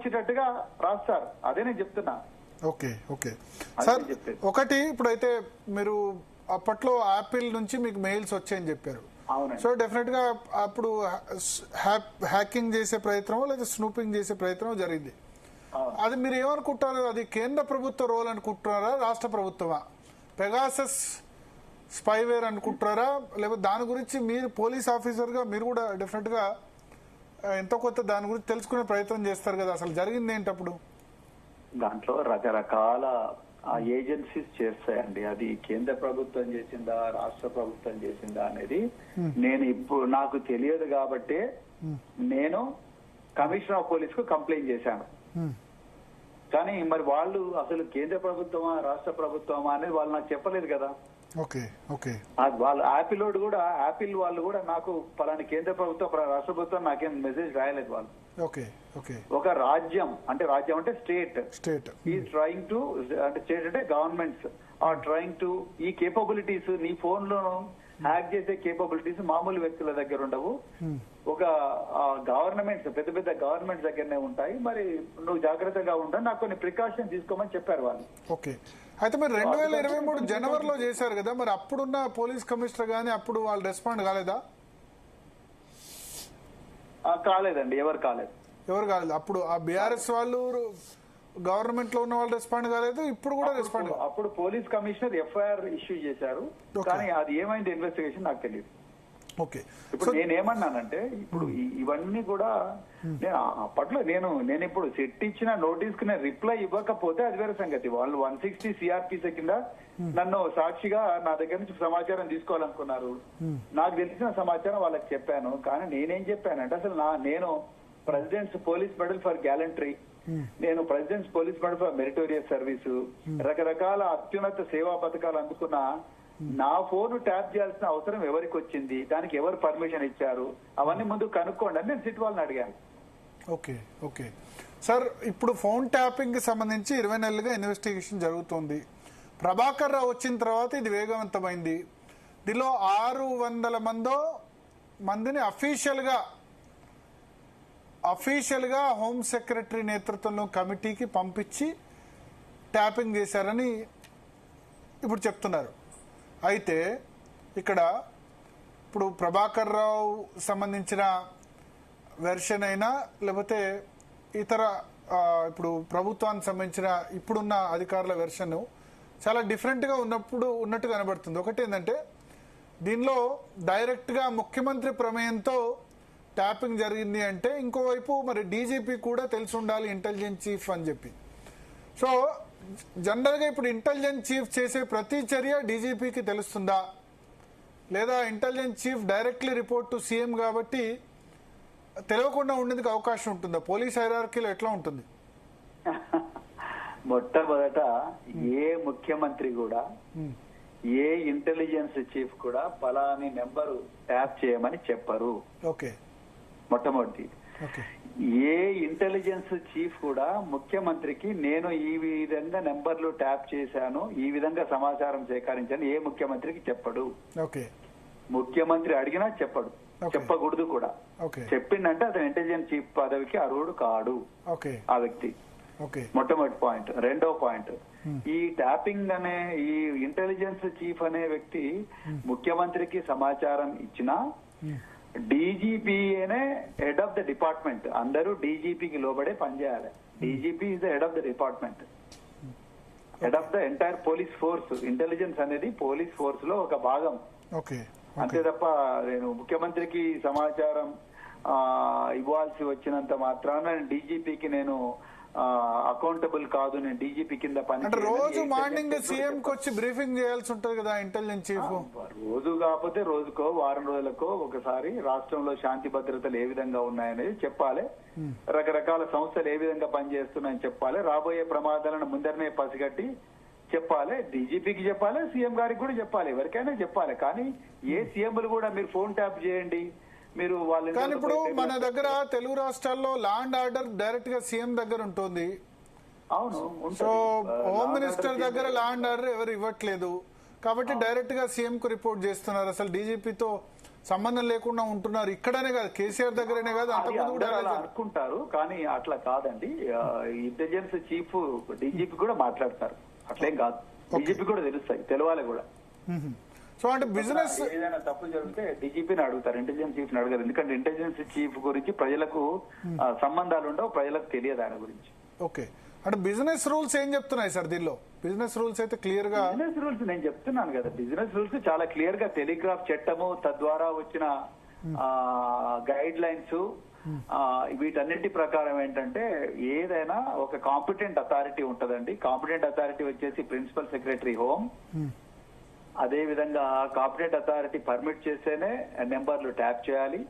వచ్చేటట్టుగా రాస్తారు. అదే నేను చెప్తున్నా. ఓకే ఓకే సార్, ఒకటి ఇప్పుడైతే మీరు అప్పట్లో యాపిల్ నుంచి మీకు మెయిల్స్ వచ్చాయని చెప్పారు. సో డెఫినెట్ గా అప్పుడు హ్యాకింగ్ చేసే ప్రయత్నం లేదా స్నూపింగ్ చేసే ప్రయత్నం జరిగింది. అది మీరు ఏమనుకుంటారు? అది కేంద్ర ప్రభుత్వ రోల్ అనుకుంటున్నారా, రాష్ట్ర ప్రభుత్వమా? పెగాసస్ స్పైవేర్ అనుకుంటున్నారా, లేకపోతే దాని గురించి మీరు పోలీస్ ఆఫీసర్ గా మీరు కూడా డెఫినెట్ గా ఎంతో కొంత దాని గురించి తెలుసుకునే ప్రయత్నం చేస్తారు కదా, అసలు జరిగింది ఏంటప్పుడు? దాంట్లో రకరకాల ఏజెన్సీస్ చేస్తాయండి. అది కేంద్ర ప్రభుత్వం చేసిందా, రాష్ట్ర ప్రభుత్వం చేసిందా అనేది నేను ఇప్పుడు నాకు తెలియదు కాబట్టి నేను కమిషనర్ ఆఫ్ పోలీస్ కు కంప్లైంట్ చేశాను. కానీ మరి వాళ్ళు అసలు కేంద్ర ప్రభుత్వమా రాష్ట్ర ప్రభుత్వమా అనేది వాళ్ళు నాకు చెప్పలేదు కదా. ఓకే ఓకే వాళ్ళు యాపిల్ వాళ్ళు కూడా నాకు పలాని కేంద్ర ప్రభుత్వం రాష్ట్ర ప్రభుత్వం నాకేం మెసేజ్ రాయలేదు వాళ్ళు. ఓకే ఓకే ఒక రాజ్యం అంటే స్టేట్ ఈజ్ ట్రైంగ్ టు, అంటే స్టేట్ అంటే గవర్నమెంట్స్ ఆర్ ట్రైంగ్ టు, ఈ కేపబిలిటీస్ నీ ఫోన్ లో హ్యాక్ చేసే కేపబిలిటీస్ మామూలు వ్యక్తుల దగ్గర ఉండవు. ఒక గవర్నమెంట్స్ పెద్ద పెద్ద గవర్నమెంట్స్ దగ్గరనే ఉంటాయి. మరి నువ్వు జాగ్రత్తగా ఉంటా, నాకు కొన్ని ప్రికాషన్ తీసుకోమని చెప్పారు వాళ్ళు. ఓకే, అయితే మరి 2023 జనవరిలో చేశారు కదా, మరి అప్పుడున్న పోలీస్ కమిషనర్ గానీ అప్పుడు వాళ్ళు రెస్పాండ్ కాలేదా? కాలేదండి, ఎవరు కాలేదు. అప్పుడు ఆ బీఆర్ఎస్ వాళ్ళు గవర్నమెంట్ లో ఉన్న వాళ్ళు రెస్పాండ్ కాలేదు, ఇప్పుడు కూడా రెస్పాండ్. అప్పుడు పోలీస్ కమిషనర్ ఎఫ్ఐఆర్ ఇష్యూ చేశారు, కానీ అది ఏమైంది ఇన్వెస్టిగేషన్ నాకు తెలియదు. ఓకే, ఇప్పుడు నేనేమన్నానంటే ఇప్పుడు ఇవన్నీ కూడా నేను అప్పట్లో నేను ఇప్పుడు సెట్ ఇచ్చిన నోటీస్ కి నేను రిప్లై ఇవ్వకపోతే అది వేరే సంగతి. వాళ్ళు 160 సిఆర్పిసి కింద నన్ను సాక్షిగా నా దగ్గర నుంచి సమాచారం తీసుకోవాలనుకున్నారు. నాకు తెలిసిన సమాచారం వాళ్ళకి చెప్పాను. కానీ నేనేం చెప్పానంటే అసలు నేను president's police medal for gallantry, నేను president's police medal for meritorious service, రకరకాల అత్యున్నత సేవా పథకాలు అందుకున్న నా ఫోన్ ట్యాప్ చేయాల్సిన అవసరం ఎవరికి వచ్చింది, దానికి ఎవరు పర్మిషన్ ఇచ్చారు, అవన్నీ ముందు కనుక్కోండి అని నేను సిట్ వాళ్ళని అడిగాను. ఓకే ఓకే సార్, ఇప్పుడు ఫోన్ ట్యాపింగ్ కి సంబంధించి 20 నెలలుగా ఇన్వెస్టిగేషన్ జరుగుతుంది. ప్రభాకర్ రావు వచ్చిన తర్వాత ఇది వేగవంతమైంది. దీనిలో 600 మందిని అఫీషియల్ గా హోమ్ సెక్రటరీ నేతృత్వంలో కమిటీకి పంపించి ట్యాపింగ్ చేశారని ఇప్పుడు చెప్తున్నారు. అయితే ఇక్కడ ఇప్పుడు ప్రభాకర్ రావు సంబంధించిన వెర్షన్ అయినా లేకపోతే ఇతర ఇప్పుడు ప్రభుత్వానికి సంబంధించిన ఇప్పుడున్న అధికారుల వెర్షన్ చాలా డిఫరెంట్గా ఉన్నట్టు కనబడుతుంది. ఒకటి ఏంటంటే దీనిలో డైరెక్ట్గా ముఖ్యమంత్రి ప్రమేయంతో ట్యాపింగ్ జరిగింది అంటే, ఇంకోవైపు మరి డీజీపీ కూడా తెలిసి ఉండాలి ఇంటెలిజెన్స్ చీఫ్ అని చెప్పి. సో జనరల్గా ఇప్పుడు ఇంటెలిజెన్స్ చీఫ్ చేసే ప్రతి చర్య డీజీపీకి తెలుస్తుందా, లేదా intelligence chief directly report to CM కాబట్టి తెలియకుండా ఉండేందుకు అవకాశం ఉంటుందా? పోలీస్ హైరార్కీలో ఎట్లా ఉంటుంది? మొట్టమొదట ఏ ముఖ్యమంత్రి కూడా ఏ ఇంటెలిజెన్స్ చీఫ్ కూడా పలాని నెంబరు ట్యాప్ చేయమని చెప్పరు. ఓకే, మొట్టమొదటి. ఏ ఇంటెలిజెన్స్ చీఫ్ కూడా ముఖ్యమంత్రికి నేను ఈ విధంగా నెంబర్లు ట్యాప్ చేశాను, ఈ విధంగా సమాచారం సేకరించాను ఏ ముఖ్యమంత్రికి చెప్పడు. ముఖ్యమంత్రి అడిగినా చెప్పడు, చెప్పకూడదు కూడా. చెప్పిందంటే అతను ఇంటెలిజెన్స్ చీఫ్ పదవికి అర్హుడు కాడు ఆ వ్యక్తి. మొట్టమొదటి పాయింట్. రెండో పాయింట్, ఈ ట్యాపింగ్ అనే ఈ ఇంటెలిజెన్స్ చీఫ్ అనే వ్యక్తి ముఖ్యమంత్రికి సమాచారం ఇచ్చినా డీజీపీనే హెడ్ ఆఫ్ ద డిపార్ట్మెంట్. అందరూ డీజీపీకి లోబడే పనిచేయాలి. DGP is the head of the department, head of the entire police force. Intelligence అనేది పోలీస్ ఫోర్స్ లో ఒక భాగం. అంతే తప్ప నేను ముఖ్యమంత్రికి సమాచారం ఇవ్వాల్సి వచ్చినంత మాత్రాన డీజీపీకి నేను అకౌంటబుల్ కాదు, నేను డీజీపీ కింద పని. రోజు మార్నింగ్ సీఎం కి వచ్చి బ్రీఫింగ్ చేయాల్సి ఉంటది కదా ఇంటెలిజెన్స్ చీఫ్. రోజు కాకపోతే రోజుకో వారం రోజులకో ఒకసారి రాష్ట్రంలో శాంతి భద్రతలు ఏ విధంగా ఉన్నాయనేది చెప్పాలి. రకరకాల సంస్థలు ఏ విధంగా పనిచేస్తున్నాయని చెప్పాలి. రాబోయే ప్రమాదాలను ముందరనే పసిగట్టి చెప్పాలి. డీజీపీకి చెప్పాలి, సీఎం గారికి కూడా చెప్పాలి, ఎవరికైనా చెప్పాలి. కానీ ఏ సీఎంలు కూడా మీరు ఫోన్ ట్యాప్ చేయండి మీరు వాళ్ళు. కానీ ఇప్పుడు మన దగ్గర తెలుగు రాష్ట్రాల్లో లా అండ్ ఆర్డర్ డైరెక్ట్ గా సీఎం దగ్గర ఉంటుంది. అవును. సో హోమ్ మినిస్టర్ దగ్గర లా అండ్ ఆర్డర్ ఎవరు ఇవ్వట్లేదు కాబట్టి డైరెక్ట్ గా సీఎం కు రిపోర్ట్ చేస్తున్నారు. అసలు డీజీపీతో సంబంధం లేకుండా ఉంటున్నారు. ఇక్కడనే కాదు, కేసీఆర్ దగ్గరనే కాదు, అది అంతకుముందు కూడా అందరూ అలా అనుకుంటారు, కానీ అట్లా కాదండి. ఇంటెలిజెన్స్ చీఫ్ డీజీపీ కూడా మాట్లాడతారు, అట్లేం కాదు. డీజీపీ కూడా తెలుస్తాయి, తెలవాలి కూడా. సో అంటే బిజినెస్ ఏదైనా తప్పు జరిగితే డీజీపీని అడుగుతారు, ఇంటెలిజెన్స్ చీఫ్ ని అడగారు. ఎందుకంటే ఇంటెలిజెన్స్ చీఫ్ గురించి ప్రజలకు సంబంధాలు ఉండవు, ప్రజలకు తెలియదు ఆయన గురించి. ఓకే, అంటే బిజినెస్ రూల్స్ ఏం చెప్తున్నాయి సార్ దీనిలో? బిజినెస్ రూల్స్ అయితే క్లియర్ గా, బిజినెస్ రూల్స్ నేను చెప్తున్నాను కదా, బిజినెస్ రూల్స్ చాలా క్లియర్ గా టెలిగ్రాఫ్ చట్టము తద్వారా వచ్చిన గైడ్ లైన్స్ వీటన్నిటి ప్రకారం ఏంటంటే ఏదైనా ఒక కాంపిటెంట్ అథారిటీ ఉంటదండి. కాంపిటెంట్ అథారిటీ వచ్చేసి ప్రిన్సిపల్ సెక్రటరీ హోమ్. అదే విధంగా కాంపిటెంట్ అథారిటీ పర్మిట్ చేస్తేనే నెంబర్లు ట్యాప్ చేయాలి.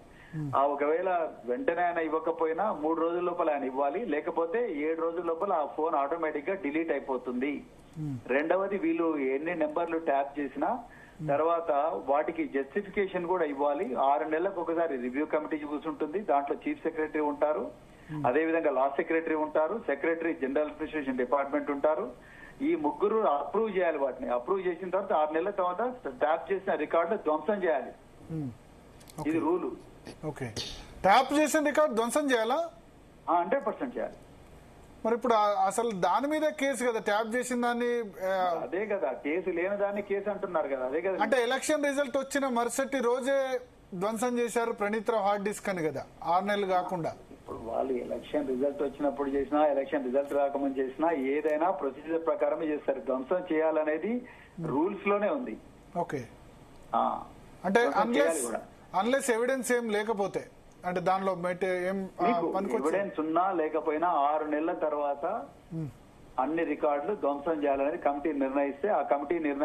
ఒకవేళ వెంటనే ఆయన ఇవ్వకపోయినా 3 రోజుల లోపల ఆయన ఇవ్వాలి, లేకపోతే 7 రోజుల లోపల ఆ ఫోన్ ఆటోమేటిక్ గా డిలీట్ అయిపోతుంది. రెండవది, వీళ్ళు ఎన్ని నెంబర్లు ట్యాప్ చేసినా తర్వాత వాటికి జస్టిఫికేషన్ కూడా ఇవ్వాలి. 6 నెలలకు ఒకసారి రివ్యూ కమిటీ కూర్చుంటుంది, దాంట్లో చీఫ్ సెక్రటరీ ఉంటారు, అదే విధంగా లా సెక్రటరీ ఉంటారు, సెక్రటరీ జనరల్ అడ్మినిస్ట్రేషన్ డిపార్ట్మెంట్ ఉంటారు. ఈ ముగ్గురు అప్రూవ్ చేయాలి. వాటిని అప్రూవ్ చేసిన తర్వాత 6 నెలల తర్వాత ట్యాప్ చేసిన రికార్డులు ధ్వంసం చేయాలి. ఇది రూలు. ఓకే, ట్యాప్ చేసిన రికార్డు ధ్వంసం చేయాలా? 100% చేయాలి. మరి ఇప్పుడు అసలు దాని మీద కేసు కదా, ట్యాప్ చేసిన దాన్ని. అదే కదా, కేసు లేని దాన్ని కేసు అంటున్నారు కదా, అదే కదా. అంటే ఎలక్షన్ రిజల్ట్ వచ్చిన మరుసటి రోజే ధ్వంసం చేశారు ప్రణీత్ రావు హార్డ్ డిస్క్ అని కదా, 6 నెలలు కాకుండా. ఇప్పుడు వాళ్ళు ఎలక్షన్ రిజల్ట్ వచ్చినప్పుడు చేసినా, ఎలక్షన్ రిజల్ట్ రాకముందు చేసినా ఏదైనా ప్రొసీజర్ ప్రకారమే చేస్తారు. ధ్వంసం చేయాలనేది రూల్స్ లోనే ఉంది. ఓకే, అంటే అన్లెస్ ఎవిడెన్స్ ఏం లేకపోతే, అంటే దానిలో ఏం ఎవిడెన్స్ ఉన్నా లేకపోయినా 6 నెలల తర్వాత అన్ని రికార్డులు ధ్వంసం చేయాలనేది కమిటీ నిర్ణయిస్తే, ఆ కమిటీ నిర్ణయం